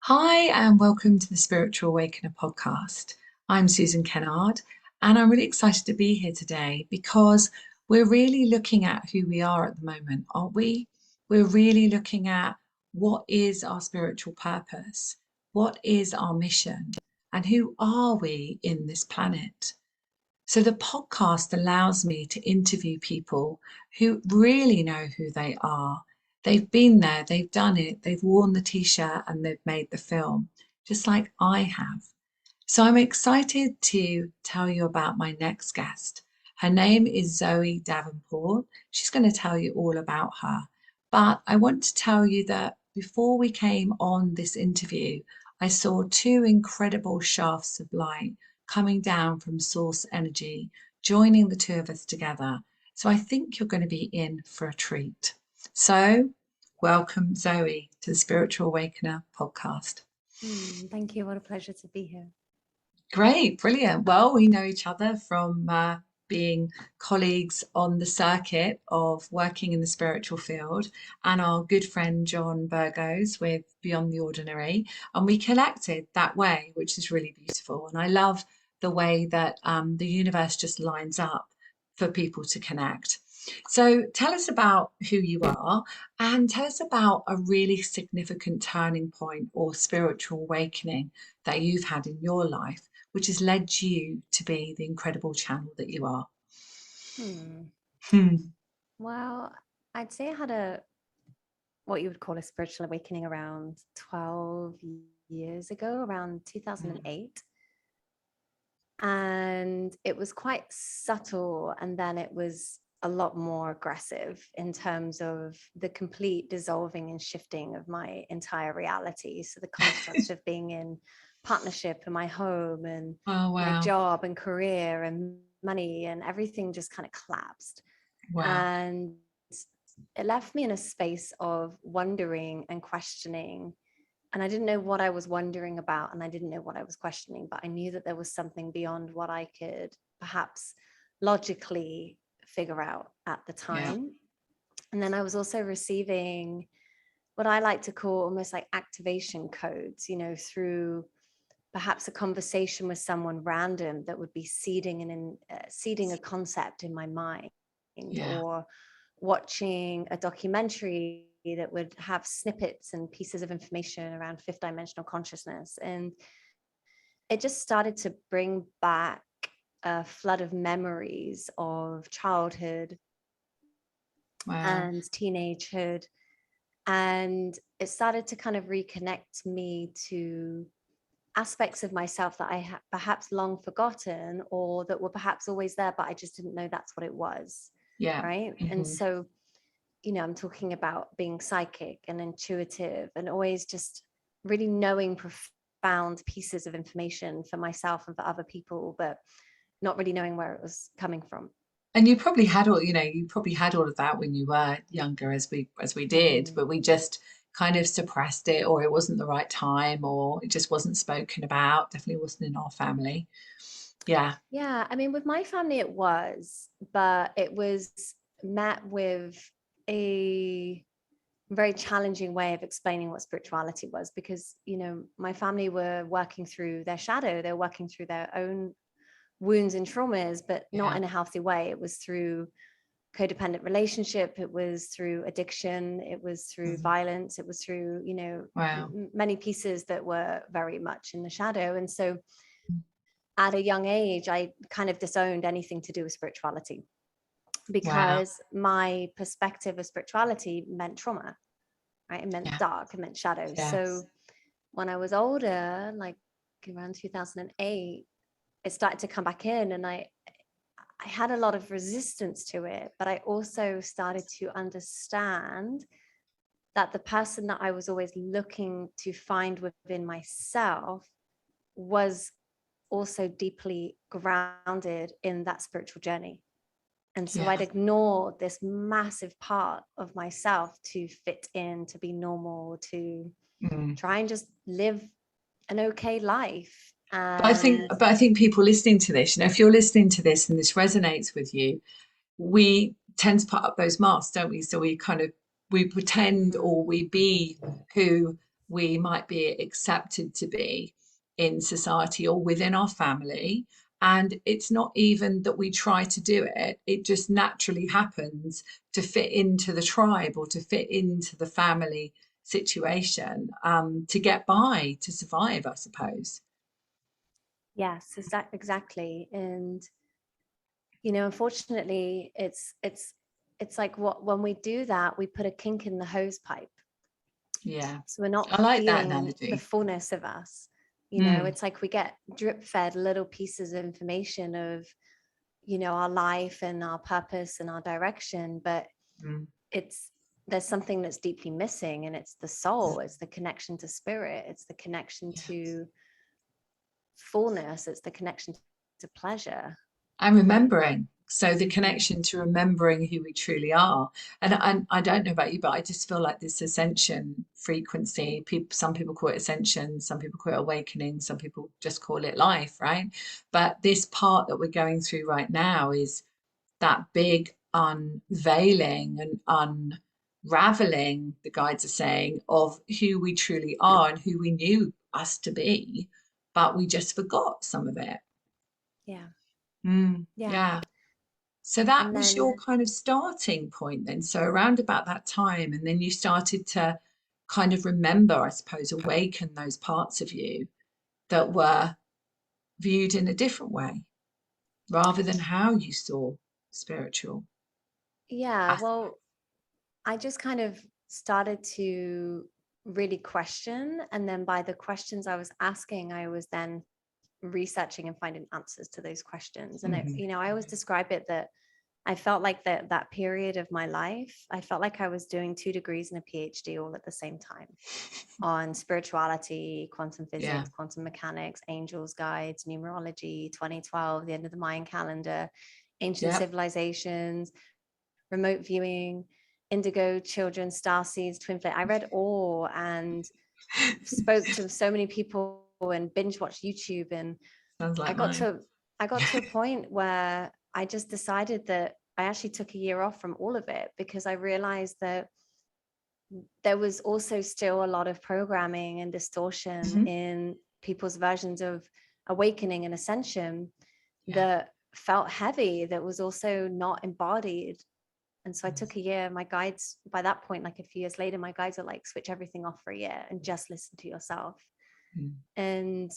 Hi, and welcome to the Spiritual Awakener podcast. I'm Susan Kennard, and I'm really excited to be here today because we're really looking at who we are at the moment, aren't we? We're really looking at what is our spiritual purpose, what is our mission, and who are we in this planet? So the podcast allows me to interview people who really know who they are. They've been there, they've done it, they've worn the t-shirt and they've made the film, just like I have. So I'm excited to tell you about my next guest. Her name is Zoe Davenport. She's going to tell you all about her. But I want to tell you that before we came on this interview, I saw two incredible shafts of light coming down from source energy, joining the two of us together. So I think you're going to be in for a treat. So welcome, Zoe, to the Spiritual Awakener podcast. Thank you. What a pleasure to be here. Great, brilliant. Well, we know each other from being colleagues on the circuit of working in the spiritual field, and our good friend John Burgos with Beyond the Ordinary. And we connected that way, which is really beautiful. And I love the way that the universe just lines up for people to connect. So tell us about who you are and tell us about a really significant turning point or spiritual awakening that you've had in your life, which has led you to be the incredible channel that you are. Well, I'd say I had what you would call a spiritual awakening around 12 years ago, around 2008. And it was quite subtle. And then it was a lot more aggressive in terms of the complete dissolving and shifting of my entire reality. So the construct of being in partnership and my home and my job and career and money and everything just kind of collapsed. And it left me in a space of wondering and questioning. And I didn't know what I was wondering about, and I didn't know what I was questioning, but I knew that there was something beyond what I could perhaps logically figure out at the time. And then I was also receiving what I like to call almost like activation codes, through perhaps a conversation with someone random that would be seeding a concept in my mind, or watching a documentary that would have snippets and pieces of information around fifth dimensional consciousness. And it just started to bring back a flood of memories of childhood and teenagehood. And it started to kind of reconnect me to aspects of myself that I had perhaps long forgotten, or that were perhaps always there, but I just didn't know that's what it was. Right. And so, I'm talking about being psychic and intuitive and always just really knowing profound pieces of information for myself and for other people, but not really knowing where it was coming from. And you probably had all of that when you were younger, as we did, but we just kind of suppressed it, or it wasn't the right time, or it just wasn't spoken about. Definitely wasn't in our family. Yeah. I mean, with my family it was, but it was met with a very challenging way of explaining what spirituality was, because my family were working through their shadow. They're working through their own wounds and traumas, but not in a healthy way. It was through codependent relationship, it was through addiction, it was through violence, it was through many pieces that were very much in the shadow. And so at a young age I kind of disowned anything to do with spirituality, because my perspective of spirituality meant trauma, right? It meant dark, it meant shadow. So when I was older, like around 2008, it started to come back in, and I had a lot of resistance to it, but I also started to understand that the person that I was always looking to find within myself was also deeply grounded in that spiritual journey. And so I'd ignore this massive part of myself to fit in, to be normal, to try and just live an okay life. But I think people listening to this, if you're listening to this and this resonates with you, we tend to put up those masks, don't we? So we pretend, or we be who we might be accepted to be in society or within our family. And it's not even that we try to do it, it just naturally happens to fit into the tribe or to fit into the family situation, to get by, to survive, I suppose. Yes, exactly. And unfortunately, it's like what when we do that, we put a kink in the hose pipe. Yeah, So we're not I like that feeling the analogy. fullness of us. Mm, It's like we get drip fed little pieces of information of, our life and our purpose and our direction, but mm. it's there's something that's deeply missing, and it's the soul, it's the connection to spirit, it's the connection Yes. to fullness, it's the connection to pleasure. And remembering. So the connection to remembering who we truly are. And I don't know about you, but I just feel like this ascension frequency, some people call it ascension, some people call it awakening, some people just call it life, right? But this part that we're going through right now is that big unveiling and unraveling, the guides are saying, of who we truly are and who we knew us to be, but we just forgot some of it. Yeah. Yeah. Yeah. So that And was your then, kind of starting point then. So around about that time, and then you started to kind of remember, I suppose, awaken those parts of you that were viewed in a different way rather than how you saw spiritual yeah, aspect. well, I just kind of started to really question. And then by the questions I was asking, I was then researching and finding answers to those questions. And Hmm. I always describe it that I felt like that period of my life, I felt like I was doing 2 degrees and a PhD all at the same time on spirituality, quantum Yeah. physics, quantum mechanics, angels, guides, numerology, 2012, the end of the Mayan calendar, ancient Yep. civilizations, remote viewing, indigo children, star seeds, twin flame. I read all and spoke to so many people and binge watched YouTube. And Sounds I like got mine. to I got to a point where I just decided that I actually took a year off from all of it, because I realized that there was also still a lot of programming and distortion Hmm. in people's versions of awakening and ascension Yeah. that felt heavy, that was also not embodied. And so I took a year. My guides, by that point, like a few years later, my guides are like, switch everything off for a year and just listen to yourself. Mm. And,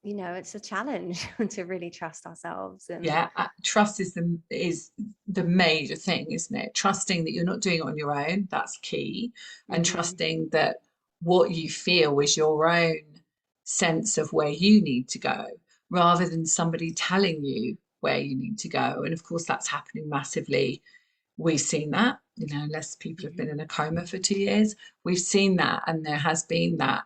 it's a challenge to really trust ourselves. And Yeah, trust is the major thing, isn't it? Trusting that you're not doing it on your own, that's key, and mhm, trusting that what you feel is your own sense of where you need to go, rather than somebody telling you where you need to go. And of course, that's happening massively. We've seen that, unless people have been in mhm, a coma for 2 years, we've seen that, and there has been that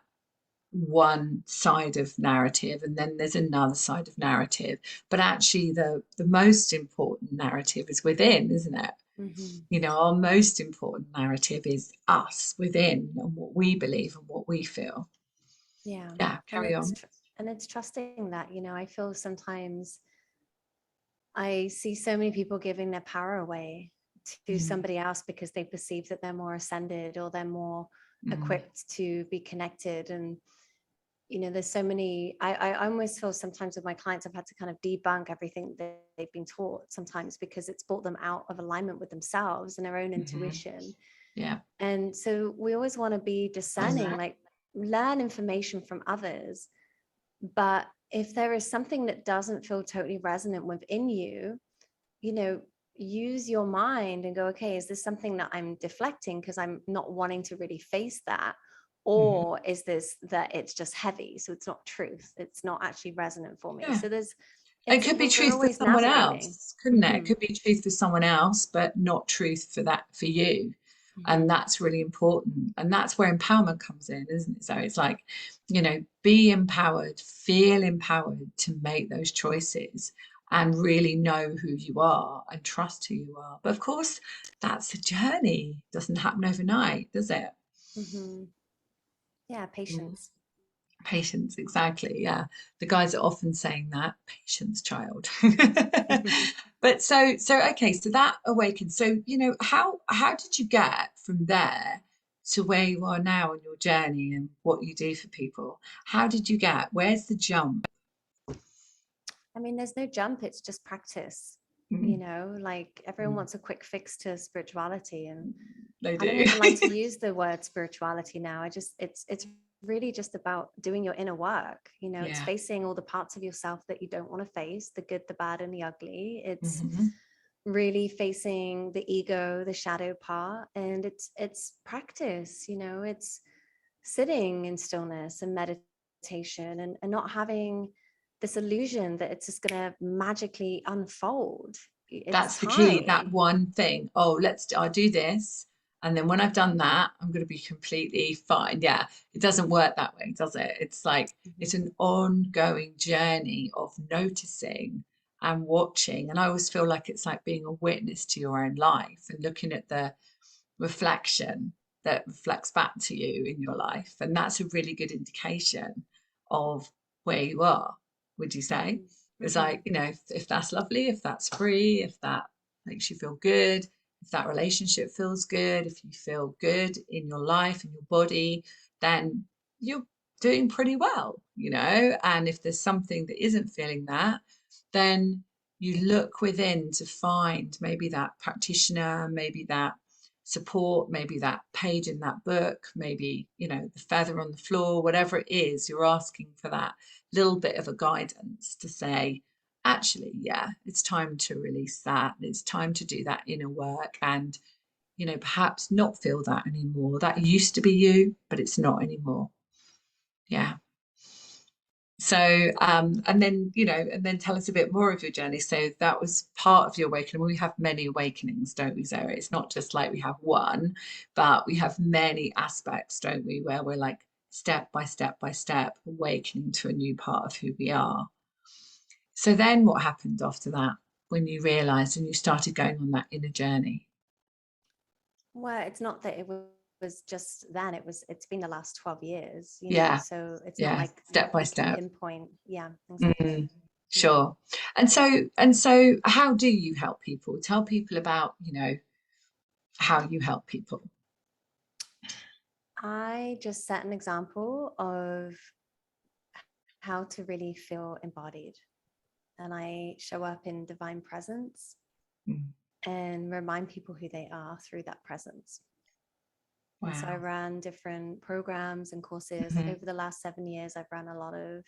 one side of narrative and then there's another side of narrative, but actually the most important narrative is within, isn't it? mhm. Our most important narrative is us within and what we believe and what we feel. Yeah. Yeah, And carry on. it's trusting that, I feel sometimes I see so many people giving their power away to Mm, somebody else because they perceive that they're more ascended or they're more mm, equipped to be connected. And there's so many, I almost feel sometimes with my clients, I've had to kind of debunk everything that they've been taught sometimes, because it's brought them out of alignment with themselves and their own mhm. intuition. Yeah, And so we always want to be discerning, exactly. like learn information from others. But if there is something that doesn't feel totally resonant within you, you know, use your mind and go, okay, is this something that I'm deflecting because I'm not wanting to really face that? Hmm. Or is this that it's just heavy? So it's not truth. It's not actually resonant for me. Yeah, So it could be we're truth for always someone navigating. else, couldn't it? It Mm-hmm. could be truth for someone else, but not truth for you. And Mm-hmm. that's really important. And that's where empowerment comes in, isn't it? So it's like, be empowered, feel empowered to make those choices and really know who you are and trust who you are. But of course, that's a journey. It doesn't happen overnight, does it? Mm-hmm. Yeah, Mm. patience. Patience, exactly. Yeah. The guys are often saying that, patience, child. But so okay, so that awakened. So, how did you get from there to where you are now on your journey and what you do for people? How did you get? Where's the jump? I mean, there's no jump, it's just practice. Mm, Like everyone wants a quick fix to spirituality, and they I don't do. even like to use the word spirituality now. It's really just about doing your inner work. It's Yeah. facing all the parts of yourself that you don't want to face, the good, the bad, and the ugly. It's Hmm. really facing the ego, the shadow part, and it's practice. It's sitting in stillness and meditation, and not having this illusion that it's just going to magically unfold. It's That's the key, that time. one thing. Oh, I'll do this. And then when I've done that, I'm going to be completely fine. Yeah, it doesn't work that way, does it? It's like Mhm. it's an ongoing journey of noticing and watching. And I always feel like it's like being a witness to your own life and looking at the reflection that reflects back to you in your life. And that's a really good indication of where you are, would you say? Mhm. It's Mhm. like, if that's lovely, if that's free, if that makes you feel good, if that relationship feels good, if you feel good in your life and your body, then you're doing pretty well, And if there's something that isn't feeling that, then you look within to find maybe that practitioner, maybe that support, maybe that page in that book, maybe, the feather on the floor, whatever it is, you're asking for that little bit of a guidance to say, actually, yeah, it's time to release that. It's time to do that inner work and, perhaps not feel that anymore. That used to be you, but it's not anymore. Yeah. So, and then tell us a bit more of your journey. So that was part of your awakening. We have many awakenings, don't we, Zoe? It's not just like we have one, but we have many aspects, don't we, where we're like step by step by step awakening to a new part of who we are. So then what happened after that when you realized and you started going on that inner journey? Well, it's not that it was just then. It's been the last 12 years, Yeah, so it's not yeah, like step by you can step. pinpoint. Yeah, exactly. Mm, Yeah. sure. And so how do you help people? Tell people about, how you help people. I just set an example of how to really feel embodied. And I show up in divine presence Mm, and remind people who they are through that presence. And so I wow. ran different programs and courses. Like Mhm. over the last 7 years, I've run a lot of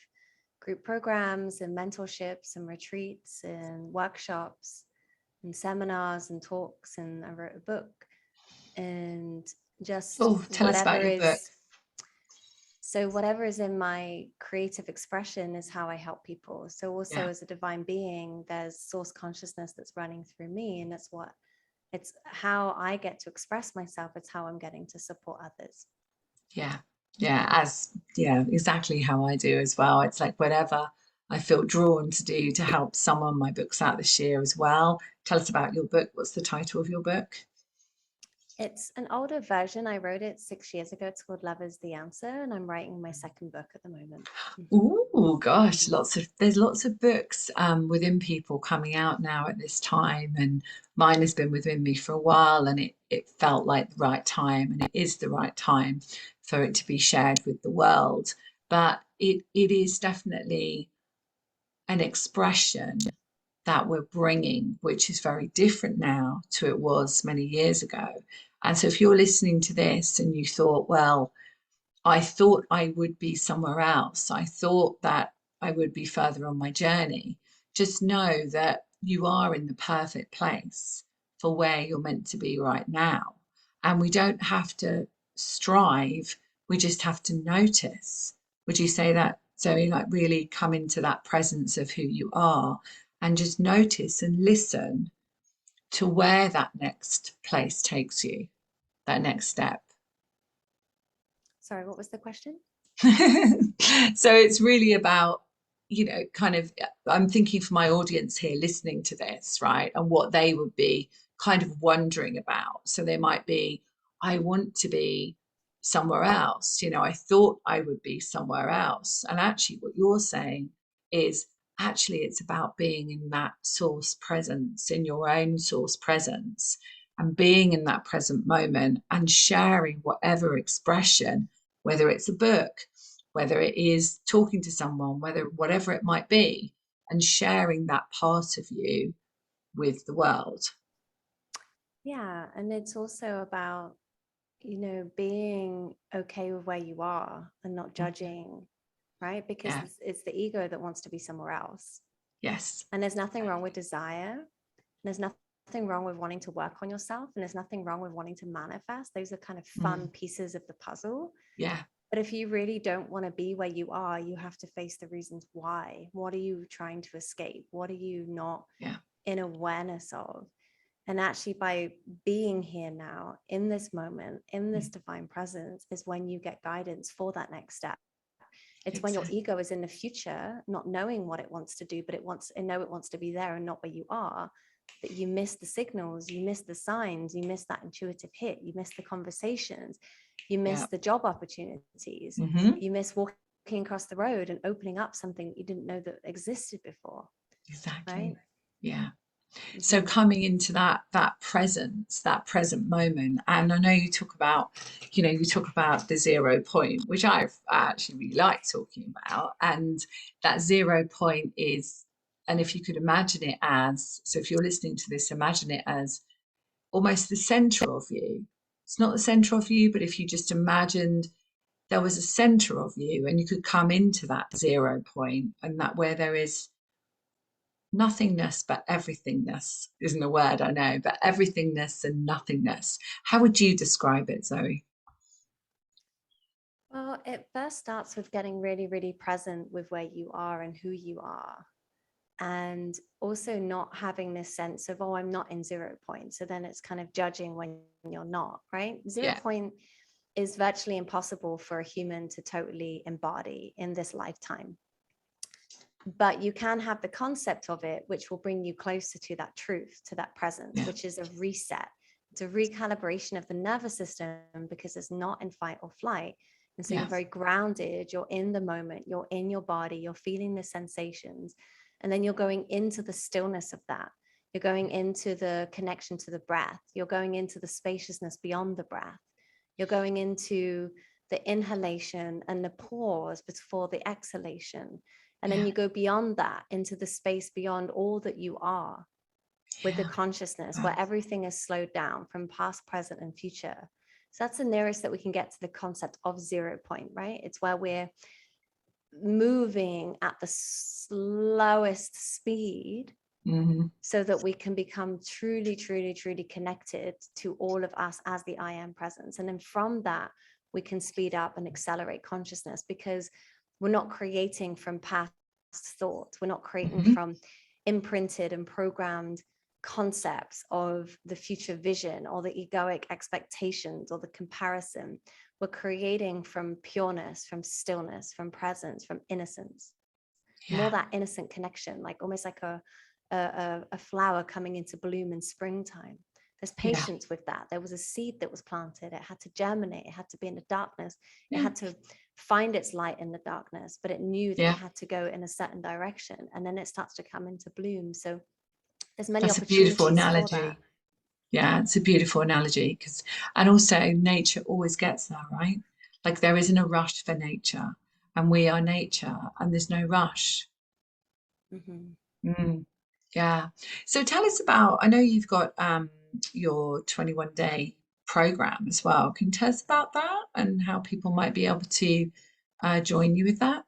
group programs and mentorships and retreats and workshops and seminars and talks. And I wrote a book, and just Oh, tell us about your book. whatever is in my creative expression is how I help people. So also Yeah, as a divine being, there's source consciousness that's running through me, and it's how I get to express myself. It's how I'm getting to support others. yeah, yeah, exactly how I do as well. It's like whatever I feel drawn to do to help someone. My book's out this year as well. Tell us about your book. What's the title of your book? It's an older version. I wrote it 6 years ago. It's called Love is the Answer, and I'm writing my second book at the moment. Oh gosh, Mhm. there's lots of books within people coming out now at this time, and mine has been within me for a while, and it felt like the right time, and it is the right time for it to be shared with the world. But it is definitely an expression that we're bringing, which is very different now to it was many years ago. And so if you're listening to this and you thought, well, I thought I would be somewhere else. I thought that I would be further on my journey. Just know that you are in the perfect place for where you're meant to be right now. And we don't have to strive, we just have to notice. Would you say that, Zoe? Like really come into that presence of who you are and just notice and listen to where that next place takes you, that next step. Sorry, what was the question? So it's really about, kind of, I'm thinking for my audience here listening to this, right? And what they would be kind of wondering about. So they might be, I want to be somewhere else. I thought I would be somewhere else. And actually, what you're saying is actually it's about being in that source presence, in your own source presence, and being in that present moment and sharing whatever expression, whether it's a book, whether it is talking to someone, whatever it might be, and sharing that part of you with the world. Yeah. And it's also about, being okay with where you are and not judging, right? Because Yeah. it's the ego that wants to be somewhere else. Yes. And there's nothing wrong with desire. And there's nothing wrong with wanting to work on yourself. And there's nothing wrong with wanting to manifest. Those are kind of fun pieces of the puzzle. Yeah. But if you really don't want to be where you are, you have to face the reasons why. What are you trying to escape? What are you not in awareness of? And actually, by being here now, in this moment, in this divine presence, is when you get guidance for that next step. It's when your ego is in the future, not knowing what it wants to do, but it wants to be there and not where you are, that you miss the signals, you miss the signs, you miss that intuitive hit, you miss the conversations, you miss the job opportunities, you miss walking across the road and opening up something that you didn't know that existed before. Exactly. Right? Yeah. So coming into that presence, that present moment, and I know you talk about the 0 point, which I actually really like talking about, and that 0 point is, and if you could imagine it as, so if you're listening to this, imagine it as almost the center of you. It's not the center of you, but if you just imagined there was a center of you and you could come into that 0 point, and that where there is nothingness but everythingness isn't a word, I know, but everythingness and nothingness. How would you describe it, Zoe? Well, it first starts with getting really, really present with where you are and who you are. And also not having this sense of, oh, I'm not in 0 point. So then it's kind of judging when you're not, right? 0 point is virtually impossible for a human to totally embody in this lifetime. But you can have the concept of it, which will bring you closer to that truth, to that presence, which is a reset. It's a recalibration of the nervous system because it's not in fight or flight. And so you're very grounded, you're in the moment, you're in your body, you're feeling the sensations. And then you're going into the stillness of that. You're going into the connection to the breath. You're going into the spaciousness beyond the breath. You're going into the inhalation and the pause before the exhalation. And then you go beyond that into the space beyond all that you are with the consciousness where everything is slowed down from past, present, and future. So that's the nearest that we can get to the concept of 0 point, right? It's where we're moving at the slowest speed so that we can become truly, truly, truly connected to all of us as the I am presence. And then from that, we can speed up and accelerate consciousness because we're not creating from past thoughts. We're not creating from imprinted and programmed concepts of the future vision or the egoic expectations or the comparison. We're creating from pureness, from stillness, from presence, from innocence. More that innocent connection, like almost like a flower coming into bloom in springtime. There's patience with that. There was a seed that was planted. It had to germinate. It had to be in the darkness. It had to find its light in the darkness, but it knew that it had to go in a certain direction. And then it starts to come into bloom. So there's many opportunities for that. Yeah, it's a beautiful analogy and also nature always gets there, right? Like there isn't a rush for nature, and we are nature, and there's no rush. Yeah. So tell us about, I know you've got your 21-day program as well. Can you tell us about that and how people might be able to join you with that?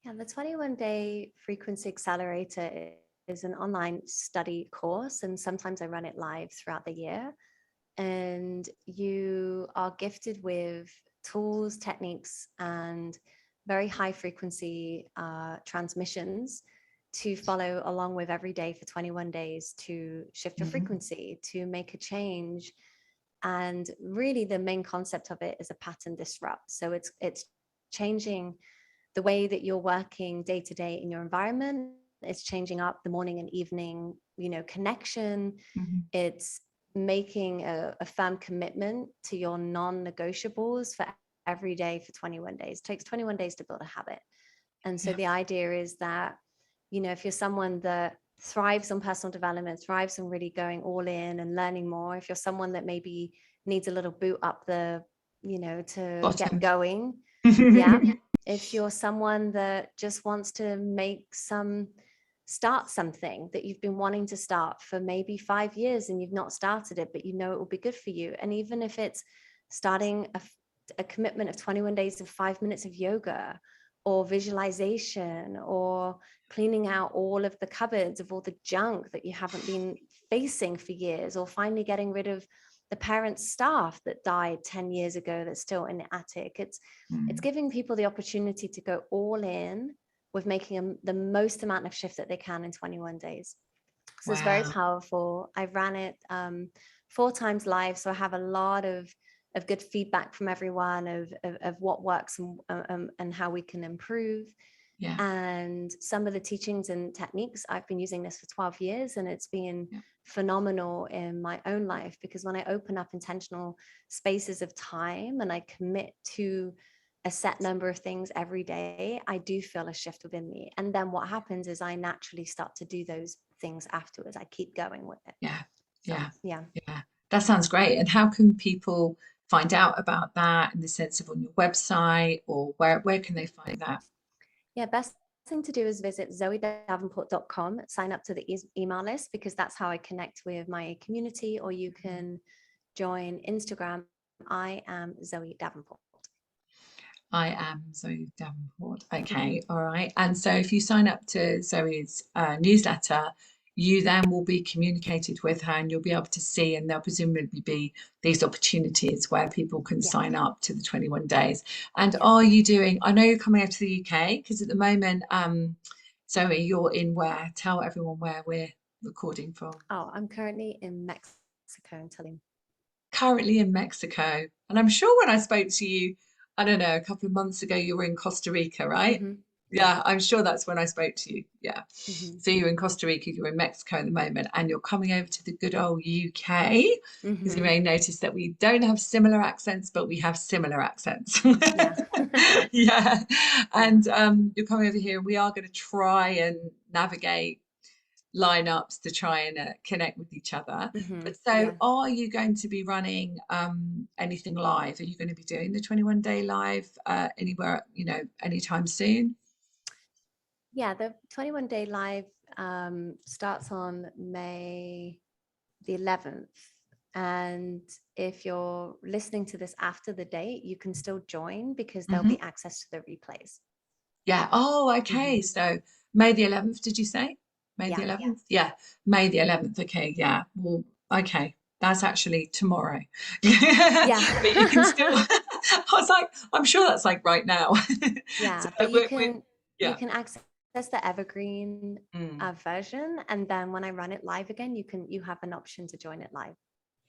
Yeah, the 21-day frequency accelerator is an online study course, and sometimes I run it live throughout the year. And you are gifted with tools, techniques, and very high frequency transmissions to follow along with every day for 21 days to shift your frequency, to make a change. And really the main concept of it is a pattern disrupt. So it's changing the way that you're working day to day in your environment. It's changing up the morning and evening, connection. It's making a firm commitment to your non-negotiables for every day for 21 days. It takes 21 days to build a habit. And so the idea is that, if you're someone that thrives on personal development, thrives on really going all in and learning more, if you're someone that maybe needs a little boot up the, to get Bottom. going, yeah. If you're someone that just wants to start something that you've been wanting to start for maybe 5 years and you've not started it, but it will be good for you. And even if it's starting a commitment of 21 days of 5 minutes of yoga or visualization, or cleaning out all of the cupboards of all the junk that you haven't been facing for years, or finally getting rid of the parents' staff that died 10 years ago that's still in the attic. It's giving people the opportunity to go all in with making the most amount of shift that they can in 21 days. So it's very Wow. powerful. I ran it 4 times live, so I have a lot of good feedback from everyone of what works and how we can improve. Yeah. And some of the teachings and techniques, I've been using this for 12 years, and it's been phenomenal in my own life, because when I open up intentional spaces of time and I commit to a set number of things every day, I do feel a shift within me. And then what happens is I naturally start to do those things afterwards. I keep going with it. Yeah. So, Yeah. yeah. Yeah. That sounds great. And how can people find out about that, in the sense of on your website, or where can they find that? Yeah, best thing to do is visit zoedavenport.com, sign up to the email list, because that's how I connect with my community, or you can join Instagram. I am Zoe Davenport. I am Zoe Davenport. Okay, all right. And so if you sign up to Zoe's newsletter, you then will be communicated with her, and you'll be able to see, and there'll presumably be these opportunities where people can sign up to the 21 days. And are you doing, I know you're coming over to the UK, because at the moment, Zoe, you're in where? Tell everyone where we're recording from. Oh, I'm currently in Mexico until Currently in Mexico. And I'm sure when I spoke to you, I don't know, a couple of months ago, you were in Costa Rica, right? Yeah, I'm sure that's when I spoke to you. Yeah. So you're in Costa Rica, you're in Mexico at the moment, and you're coming over to the good old UK, because you may notice that we don't have similar accents, but we have similar accents. Yeah. Yeah. And you're coming over here, and we are going to try and navigate lineups to try and connect with each other. But so are you going to be running anything live? Are you going to be doing the 21-day live anywhere, anytime soon? Yeah, the 21-day live starts on May the 11th. And if you're listening to this after the date, you can still join, because there'll be access to the replays. Yeah. Oh, okay. So May the 11th, did you say? May the 11th? Yeah. May the 11th. Okay. Yeah. Well, okay. That's actually tomorrow. Yeah. But you can still, I was like, I'm sure that's like right now. Yeah, So but you yeah. can access the evergreen version, and then when I run it live again, you have an option to join it live.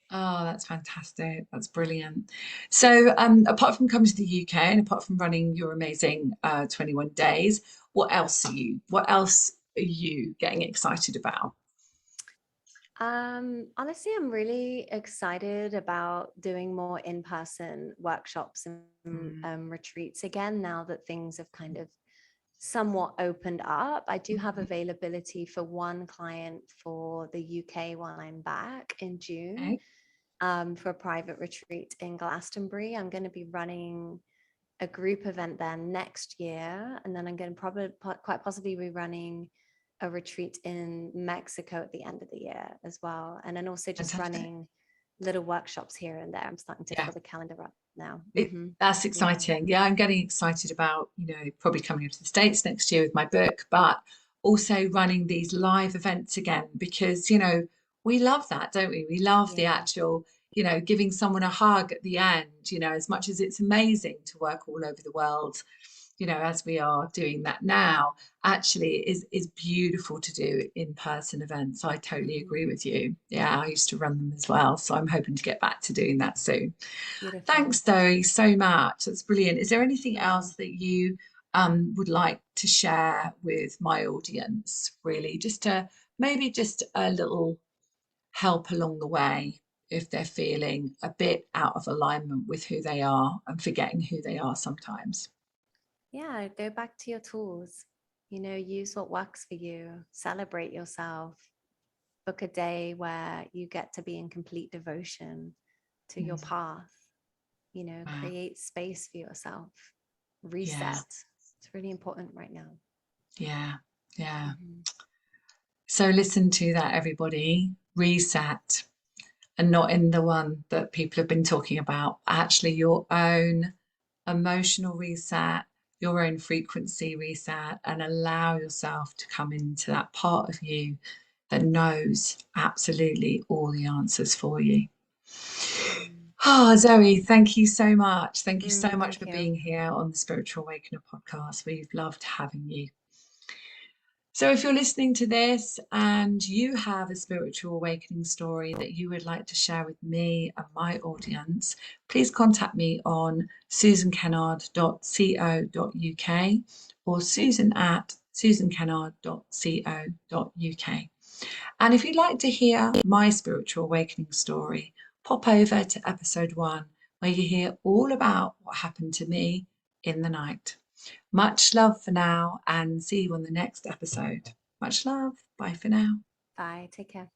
Oh, that's fantastic. That's brilliant. So, apart from coming to the UK and apart from running your amazing 21 days, what else are you getting excited about? Honestly, I'm really excited about doing more in-person workshops and retreats again, now that things have kind of somewhat opened up. I do have availability for one client for the UK while I'm back in June, for a private retreat in Glastonbury. I'm going to be running a group event there next year, and then I'm going to probably quite possibly be running a retreat in Mexico at the end of the year as well, and then also just Fantastic. running little workshops here and there. I'm starting to fill the calendar up now. That's exciting. Yeah, I'm getting excited about, probably coming into the States next year with my book, but also running these live events again, because, we love that, don't we? We love the actual, giving someone a hug at the end, as much as it's amazing to work all over the world, as we are doing that now, actually is beautiful to do in-person events. I totally agree with you. Yeah, I used to run them as well. So I'm hoping to get back to doing that soon. Beautiful. Thanks, Zoe, so much. That's brilliant. Is there anything else that you would like to share with my audience, really? Maybe just a little help along the way if they're feeling a bit out of alignment with who they are and forgetting who they are sometimes. Yeah, go back to your tools. use what works for you, celebrate yourself, book a day where you get to be in complete devotion to your path, Wow. create space for yourself, Yeah. reset. It's really important right now. Yeah. Yeah. Mhm. So listen to that, everybody. Reset, and not in the one that people have been talking about, actually your own emotional reset, your own frequency reset, and allow yourself to come into that part of you that knows absolutely all the answers for you. Mm. Ah, Zoe, thank you so much. Thank you so much Thank for you. being here on the Spiritual Awakener podcast. We've loved having you. So, if you're listening to this and you have a spiritual awakening story that you would like to share with me and my audience, please contact me on susankennard.co.uk or susan@susankennard.co.uk. And if you'd like to hear my spiritual awakening story, pop over to episode 1, where you hear all about what happened to me in the night. Much love for now, and see you on the next episode. Much love. Bye for now. Bye. Take care.